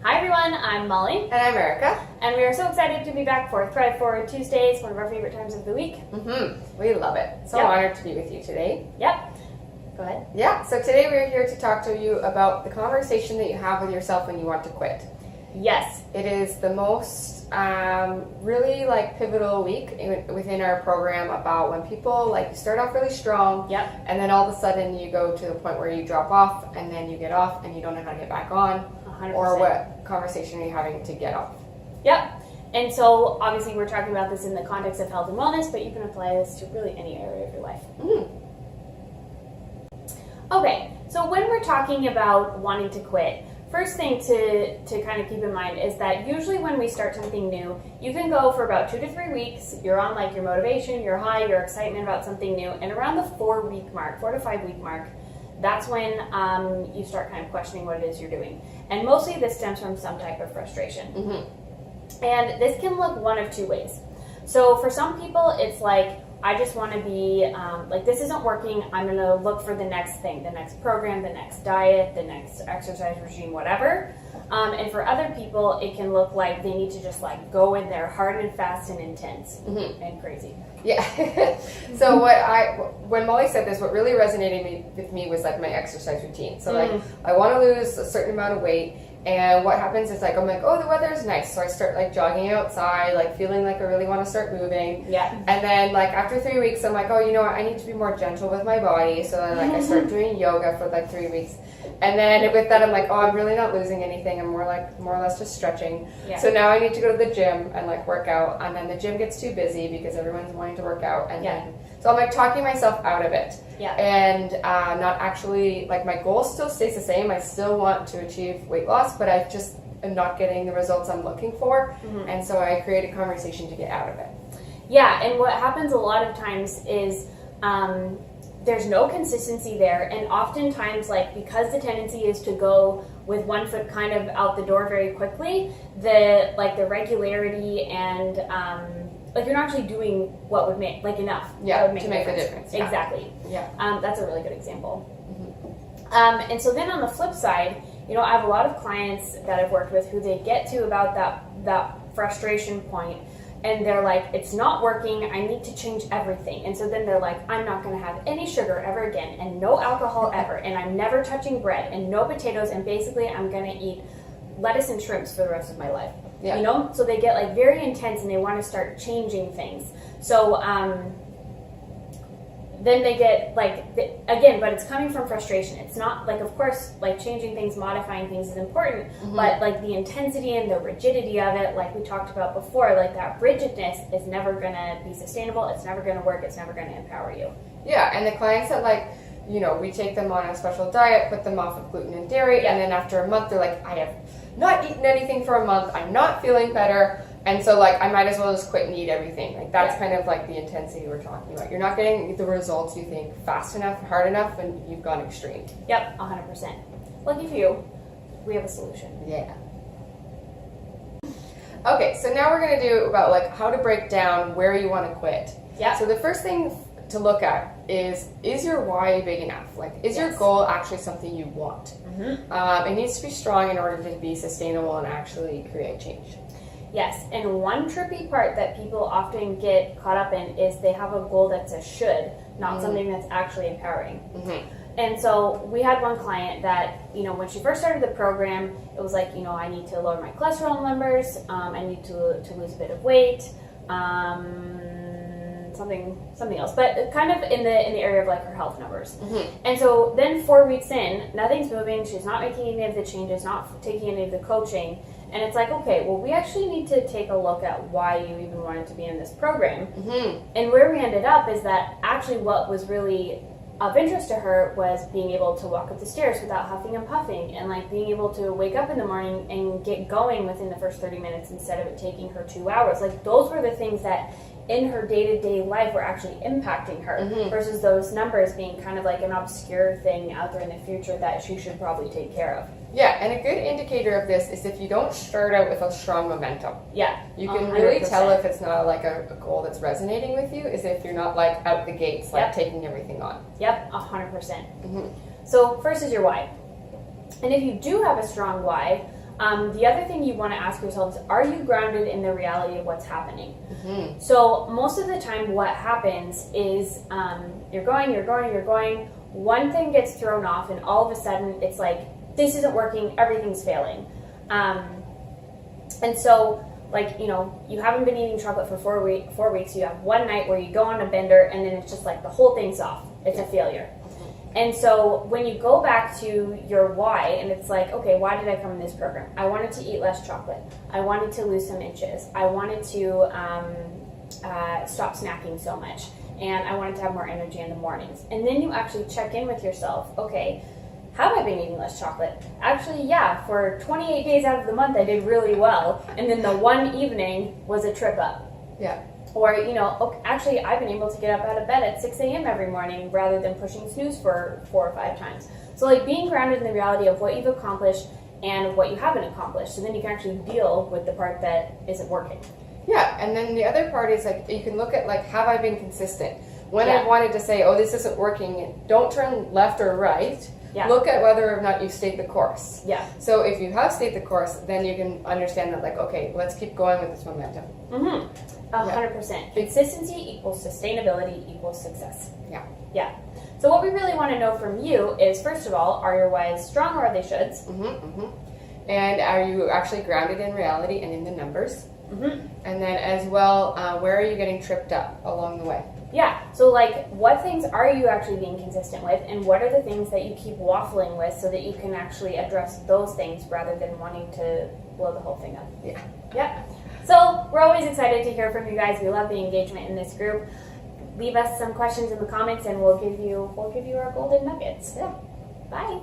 Hi everyone, I'm Molly. And I'm Erica. And we are so excited to be back for Thrive Forward Tuesdays, one of our favorite times of the week. We love it. So honored to be with you today. Yep. Go ahead. Yeah, so today we're here to talk to you about the conversation that you have with yourself when you want to quit. Yes. It is the most really pivotal week within our program about when people start off really strong. Yep. And then all of a sudden you go to the point where you drop off and then you get off and you don't know how to get back on. 100%. Or what conversation are you having to get off? Yep. And so obviously we're talking about this in the context of health and wellness, but you can apply this to really any area of your life. Okay, so when we're talking about wanting to quit, first thing to kind of keep in mind is that usually when we start something new, you can go for about 2 to 3 weeks. You're on your motivation, your high, your excitement about something new, and around the 4 to 5 week mark, that's when you start kind of questioning what it is you're doing. And mostly this stems from some type of frustration. And this can look one of two ways. So for some people, it's I just want to be, this isn't working, I'm going to look for the next thing, the next program, the next diet, the next exercise regime, whatever. And for other people, it can look like they need to just go in there hard and fast and intense and crazy. Yeah. So when Molly said this, what really resonated with me was my exercise routine. So I want to lose a certain amount of weight. And what happens is I'm oh, the weather's nice. So I start jogging outside, feeling I really want to start moving. Yeah. And then after 3 weeks, I'm oh, you know what? I need to be more gentle with my body. So then I start doing yoga for 3 weeks. And then with that, I'm oh, I'm really not losing anything. I'm more or less just stretching. Yeah. So now I need to go to the gym and work out. And then the gym gets too busy because everyone's wanting to work out. And then so I'm talking myself out of it. Yeah. And not actually, my goal still stays the same. I still want to achieve weight loss, but I just am not getting the results I'm looking for. And so I create a conversation to get out of it. Yeah, and what happens a lot of times is there's no consistency there. And oftentimes, because the tendency is to go with one foot kind of out the door very quickly, the regularity and you're not actually doing what would make enough. Yeah, would to make the difference. Yeah. Exactly. Yeah. That's a really good example. And so then on the flip side, I have a lot of clients that I've worked with who they get to about that frustration point, and they're it's not working. I need to change everything. And so then they're I'm not going to have any sugar ever again, and no alcohol ever, and I'm never touching bread, and no potatoes, and basically I'm going to eat lettuce and shrimps for the rest of my life. Yeah. So they get very intense and they want to start changing things. So then they get again, but it's coming from frustration. It's not of course changing things, modifying things is important, but the intensity and the rigidity of it, we talked about before, that rigidness is never going to be sustainable. It's never going to work. It's never going to empower you. Yeah, and the clients that we take them on a special diet, put them off of gluten and dairy, and then after a month they're I have not eaten anything for a month, I'm not feeling better, and so I might as well just quit and eat everything. That's kind of the intensity we're talking about. You're not getting the results you think fast enough, hard enough, and you've gone extreme. Yep, 100%. Lucky for you, we have a solution. Yeah. Okay, so now we're going to do about how to break down where you want to quit. Yeah. So the first thing to look at is your why big enough? Is your goal actually something you want? It needs to be strong in order to be sustainable and actually create change. Yes, and one tricky part that people often get caught up in is they have a goal that's a should, not something that's actually empowering. And so we had one client that, when she first started the program, it was I need to lower my cholesterol numbers, I need to lose a bit of weight, something else, but kind of in the area of her health numbers. And so then 4 weeks in, nothing's moving, she's not making any of the changes, not taking any of the coaching, and it's okay, well, we actually need to take a look at why you even wanted to be in this program. And where we ended up is that actually what was really of interest to her was being able to walk up the stairs without huffing and puffing, and being able to wake up in the morning and get going within the first 30 minutes instead of it taking her 2 hours. Those were the things that in her day-to-day life were actually impacting her, versus those numbers being kind of an obscure thing out there in the future that she should probably take care of. Yeah, and a good indicator of this is if you don't start out with a strong momentum. Yeah, you can really tell if it's not a goal that's resonating with you, is if you're not out the gates, taking everything on. Yep, 100%. So first is your why. And if you do have a strong why, The other thing you want to ask yourself is, are you grounded in the reality of what's happening? Mm-hmm. So most of the time what happens is you're going, one thing gets thrown off and all of a sudden it's like, this isn't working, everything's failing. And so, like, you know, you haven't been eating chocolate for 4 weeks, you have one night where you go on a bender and then it's just like the whole thing's off. It's a failure. And so when you go back to your why, and it's like, okay, why did I come in this program? I wanted to eat less chocolate. I wanted to lose some inches. I wanted to stop snacking so much. And I wanted to have more energy in the mornings. And then you actually check in with yourself. Okay, have I been eating less chocolate? Actually, yeah, for 28 days out of the month, I did really well. And then the one evening was a trip up. Yeah. Or, you know, okay, actually, I've been able to get up out of bed at 6 a.m. every morning rather than pushing snooze for 4 or 5 times. So, like, being grounded in the reality of what you've accomplished and what you haven't accomplished. So then you can actually deal with the part that isn't working. Yeah, and then the other part is, like, you can look at, like, have I been consistent? When Yeah. I've wanted to say, oh, this isn't working, don't turn left or right. Yeah. Look at whether or not you stayed the course. Yeah. So if you have stayed the course, then you can understand that, like, okay, let's keep going with this momentum. Mm-hmm. 100%. Consistency equals sustainability equals success. Yeah. Yeah. So what we really want to know from you is, first of all, are your whys strong or are they shoulds? Mm-hmm, mm-hmm. And are you actually grounded in reality and in the numbers? Mm-hmm. And then as well, where are you getting tripped up along the way? Yeah, so like, what things are you actually being consistent with, and what are the things that you keep waffling with so that you can actually address those things rather than wanting to blow the whole thing up? Yeah. Yep. So we're always excited to hear from you guys. We love the engagement in this group. Leave us some questions in the comments, and we'll give you our golden nuggets. Yeah. Bye.